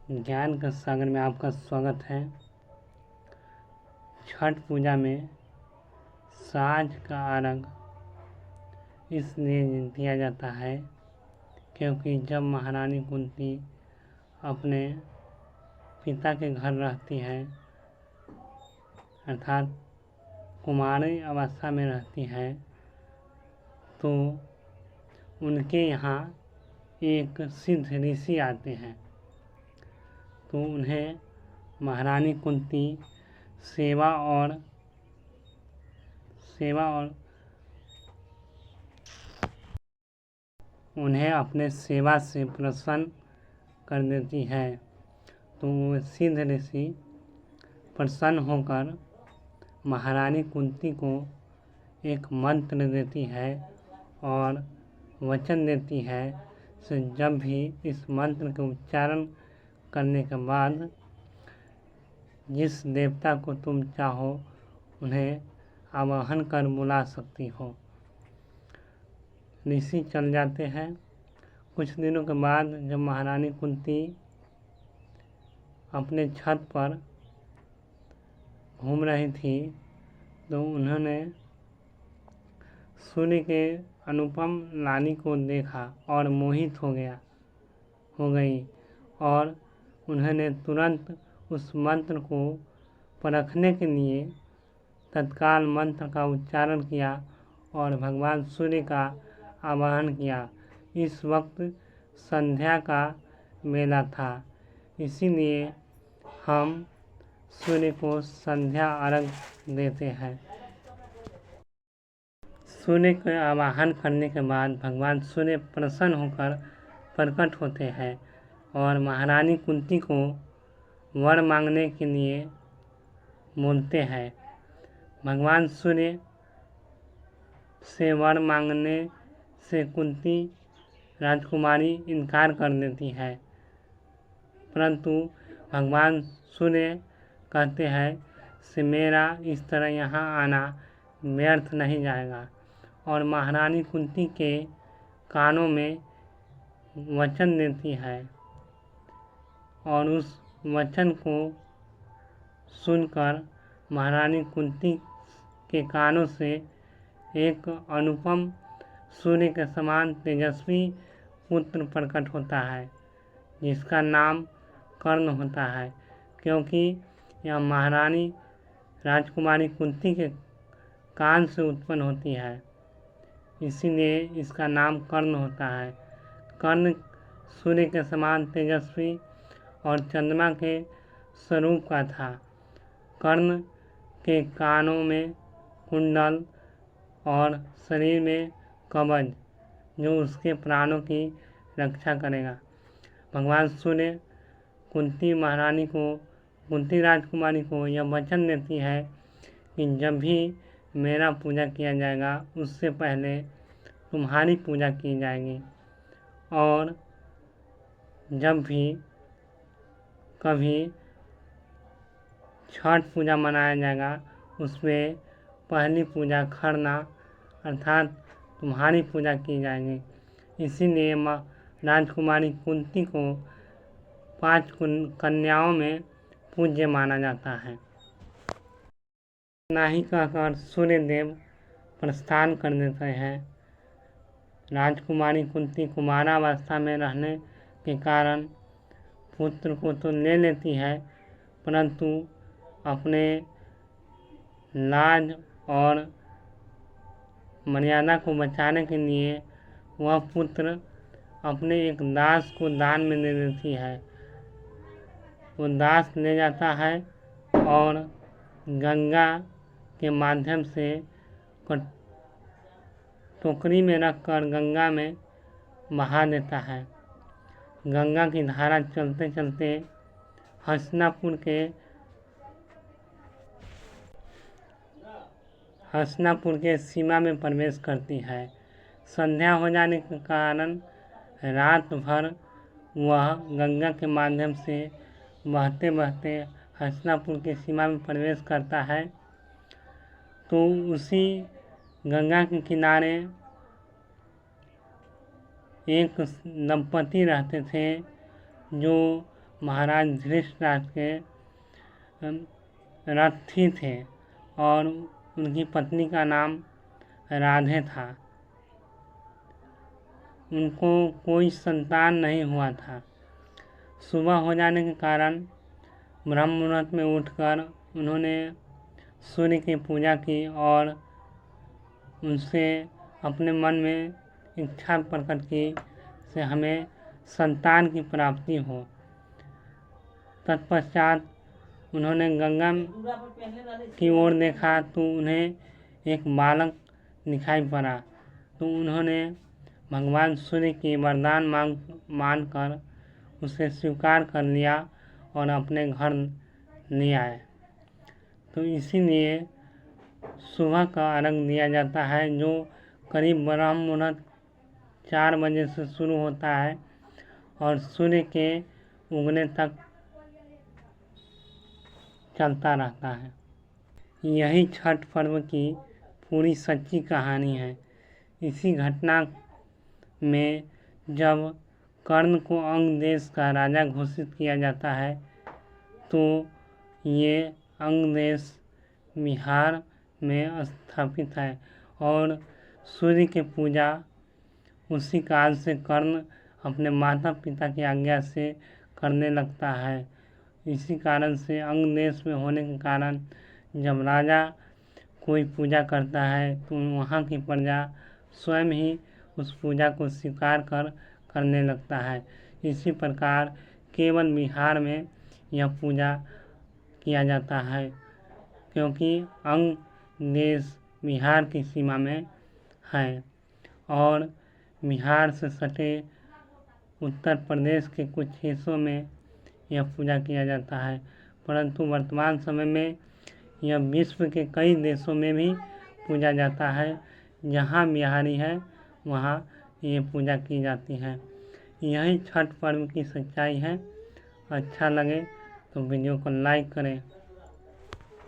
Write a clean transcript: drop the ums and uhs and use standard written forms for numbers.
ज्ञान का सागर में आपका स्वागत है। छठ पूजा में साँझ का अर्घ इसलिए दिया जाता है क्योंकि जब महारानी कुंती अपने पिता के घर रहती है अर्थात कुमारी अवस्था में रहती है तो उनके यहाँ एक सिद्ध ऋषि आते हैं तो उन्हें महारानी कुंती सेवा और उन्हें अपने सेवा से प्रसन्न कर देती है। तो वो सिद्ध ऋषि प्रसन्न होकर महारानी कुंती को एक मंत्र देती है और वचन देती है कि जब भी इस मंत्र के उच्चारण करने के बाद जिस देवता को तुम चाहो उन्हें आवाहन कर बुला सकती हो। ऋषि चल जाते हैं। कुछ दिनों के बाद जब महारानी कुंती अपने छत पर घूम रही थी तो उन्होंने सूर्य के अनुपम लाली को देखा और मोहित हो गई और उन्होंने तुरंत उस मंत्र को परखने के लिए तत्काल मंत्र का उच्चारण किया और भगवान सूर्य का आवाहन किया। इस वक्त संध्या का मेला था, इसीलिए हम सूर्य को संध्या अर्घ देते हैं। सूर्य का आवाहन करने के बाद भगवान सूर्य प्रसन्न होकर प्रकट होते हैं और महारानी कुंती को वर मांगने के लिए बोलते हैं। भगवान सूर्य से वर मांगने से कुंती राजकुमारी इनकार कर देती है, परंतु भगवान सूर्य कहते हैं कि मेरा इस तरह यहाँ आना व्यर्थ नहीं जाएगा और महारानी कुंती के कानों में वचन देती है और उस वचन को सुनकर महारानी कुंती के कानों से एक अनुपम सूर्य के समान तेजस्वी पुत्र प्रकट होता है जिसका नाम कर्ण होता है, क्योंकि यह महारानी राजकुमारी कुंती के कान से उत्पन्न होती है, इसीलिए इसका नाम कर्ण होता है। कर्ण सूर्य के समान तेजस्वी और चंद्रमा के स्वरूप का था। कर्ण के कानों में कुंडल और शरीर में कवच जो उसके प्राणों की रक्षा करेगा। भगवान सूर्य कुंती राजकुमारी को यह वचन देती है कि जब भी मेरा पूजा किया जाएगा उससे पहले तुम्हारी पूजा की जाएगी और जब भी कभी छठ पूजा मनाया जाएगा उसमें पहली पूजा खरना अर्थात तुम्हारी पूजा की जाएगी। इसीलिए राजकुमारी कुंती को 5 कन्याओं में पूज्य माना जाता है। इतना ही कहकर सूर्य देव प्रस्थान कर देते हैं। राजकुमारी कुंती कुमारावस्था में रहने के कारण पुत्र को तो ले लेती है, परंतु अपने लाज और मर्यादा को बचाने के लिए वह पुत्र अपने एक दास को दान में दे देती है। वो दास ले जाता है और गंगा के माध्यम से टोकरी में रखकर गंगा में बहा देता है। गंगा की धारा चलते चलते हसनापुर के सीमा में प्रवेश करती है। संध्या हो जाने के कारण रात भर वह गंगा के माध्यम से बहते बहते हसनापुर के सीमा में प्रवेश करता है। तो उसी गंगा के किनारे एक दंपति रहते थे जो महाराज धृतराष्ट्र के रथी थे और उनकी पत्नी का नाम राधे था। उनको कोई संतान नहीं हुआ था। सुबह हो जाने के कारण ब्रह्म मुहूर्त में उठकर उन्होंने सूर्य की पूजा की और उनसे अपने मन में इच्छा प्रकट की से हमें संतान की प्राप्ति हो। तत्पश्चात उन्होंने गंगा की ओर देखा तो उन्हें एक बालक दिखाई पड़ा, तो उन्होंने भगवान सूर्य की वरदान मानकर उसे स्वीकार कर लिया और अपने घर ले आए। तो इसीलिए सुबह का अर्घ्य दिया जाता है, जो करीब ब्रह्म मुहूर्त 4 बजे से शुरू होता है और सूर्य के उगने तक चलता रहता है। यही छठ पर्व की पूरी सच्ची कहानी है। इसी घटना में जब कर्ण को अंग देश का राजा घोषित किया जाता है तो ये अंग देश बिहार में स्थापित है और सूर्य की पूजा उसी काल से कर्ण अपने माता पिता की आज्ञा से करने लगता है। इसी कारण से अंग देश में होने के कारण जब राजा कोई पूजा करता है तो वहाँ की प्रजा स्वयं ही उस पूजा को स्वीकार करने लगता है। इसी प्रकार केवल बिहार में यह पूजा किया जाता है, क्योंकि अंग देश बिहार की सीमा में है और बिहार से सटे उत्तर प्रदेश के कुछ हिस्सों में यह पूजा किया जाता है। परंतु वर्तमान समय में यह विश्व के कई देशों में भी पूजा जाता है। जहाँ बिहारी है वहाँ ये पूजा की जाती है। यही छठ पर्व की सच्चाई है। अच्छा लगे तो वीडियो को लाइक करें।